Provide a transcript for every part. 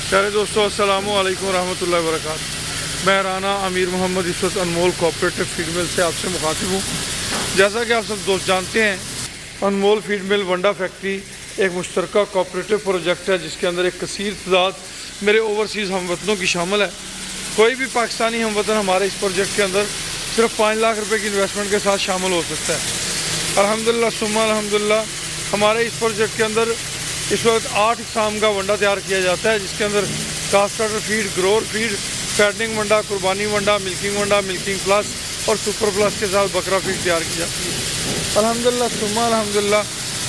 پیارے دوستو السلام علیکم ورحمۃ اللہ وبرکاتہ۔ میں رانا امیر محمد اس وقت انمول کوآپریٹو فیڈ مل سے آپ سے مخاطب ہوں۔ جیسا کہ آپ سب دوست جانتے ہیں، انمول فیڈ مل ونڈا فیکٹری ایک مشترکہ کوآپریٹو پروجیکٹ ہے جس کے اندر ایک کثیر تعداد میرے اوورسیز ہم وطنوں کی شامل ہے۔ کوئی بھی پاکستانی ہم وطن ہمارے اس پروجیکٹ کے اندر صرف 5 لاکھ روپے کی انویسٹمنٹ کے ساتھ شامل ہو سکتا ہے۔ الحمدللہ ثم الحمدللہ ہمارے اس پروجیکٹ کے اندر اس وقت 8 اقسام کا ونڈا تیار کیا جاتا ہے، جس کے اندر کاسٹارٹر فیڈ، گروور فیڈ، فیٹنگ ونڈا، قربانی ونڈا، ملکنگ پلس اور سپر پلس کے ساتھ بکرا فیڈ تیار کی جاتی ہے۔ الحمدللہ ثم الحمدللہ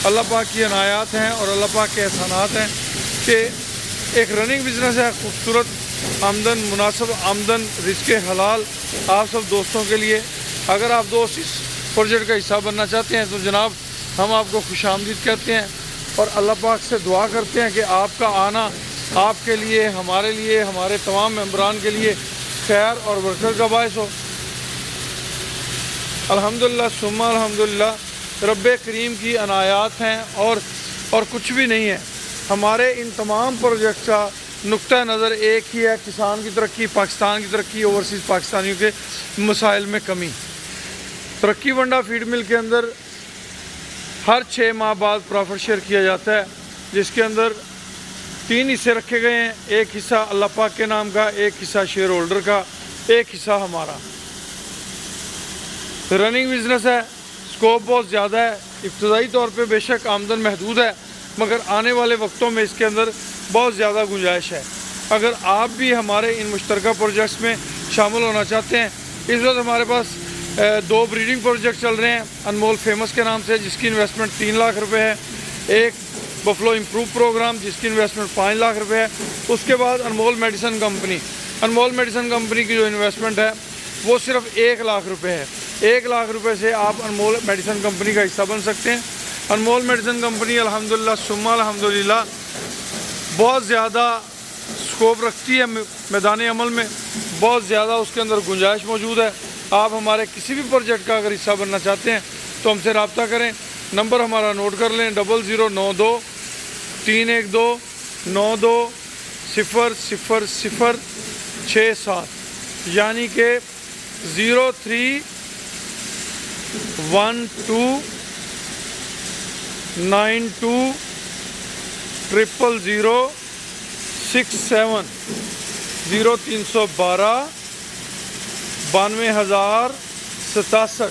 اللہ پاک کی عنایات ہیں اور اللہ پاک کے احسانات ہیں کہ ایک رننگ بزنس ہے، خوبصورت آمدن، مناسب آمدن، رزق حلال آپ سب دوستوں کے لیے۔ اگر آپ دوست اس پروجیکٹ کا حصہ بننا چاہتے ہیں تو جناب ہم آپ کو خوش آمدید کہتے ہیں اور اللہ پاک سے دعا کرتے ہیں کہ آپ کا آنا آپ کے لیے، ہمارے تمام ممبران کے لیے خیر اور برکت کا باعث ہو۔ الحمدللہ ثم الحمدللہ رب کریم کی عنایات ہیں اور کچھ بھی نہیں ہے۔ ہمارے ان تمام پروجیکٹ کا نقطہ نظر ایک ہی ہے، کسان کی ترقی، پاکستان کی ترقی، اوورسیز پاکستانیوں کے مسائل میں کمی۔ ترقی ونڈا فیڈ مل کے اندر ہر 6 ماہ بعد پروفٹ شیئر کیا جاتا ہے، جس کے اندر 3 حصے رکھے گئے ہیں۔ ایک حصہ اللہ پاک کے نام کا، ایک حصہ شیئر ہولڈر کا، ایک حصہ ہمارا۔ رننگ بزنس ہے، سکوپ بہت زیادہ ہے، ابتدائی طور پہ بے شک آمدن محدود ہے، مگر آنے والے وقتوں میں اس کے اندر بہت زیادہ گنجائش ہے۔ اگر آپ بھی ہمارے ان مشترکہ پروجیکٹس میں شامل ہونا چاہتے ہیں، اس وقت ہمارے پاس 2 بریڈنگ پروجیکٹ چل رہے ہیں انمول فیمس کے نام سے، جس کی انویسٹمنٹ 3 لاکھ روپے ہے، ایک بفلو امپروو پروگرام جس کی انویسٹمنٹ 5 لاکھ روپے ہے، اس کے بعد انمول میڈیسن کمپنی کی جو انویسٹمنٹ ہے وہ صرف 1 لاکھ روپے ہے۔ 1 لاکھ روپے سے آپ انمول میڈیسن کمپنی کا حصہ بن سکتے ہیں۔ انمول میڈیسن کمپنی الحمدللہ ثم الحمدللہ بہت زیادہ سکوپ رکھتی ہے، میدان عمل میں بہت زیادہ اس کے اندر گنجائش موجود ہے۔ آپ ہمارے کسی بھی پروجیکٹ کا اگر حصہ بننا چاہتے ہیں تو ہم سے رابطہ کریں۔ نمبر ہمارا نوٹ کر لیں، 0092 312 920067، یعنی کہ 0312000067 0312 92,067۔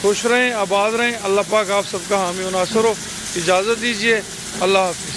خوش رہیں، آباد رہیں، اللہ پاک آپ سب کا حامی و ناصر ہو۔ اجازت دیجیے، اللہ حافظ۔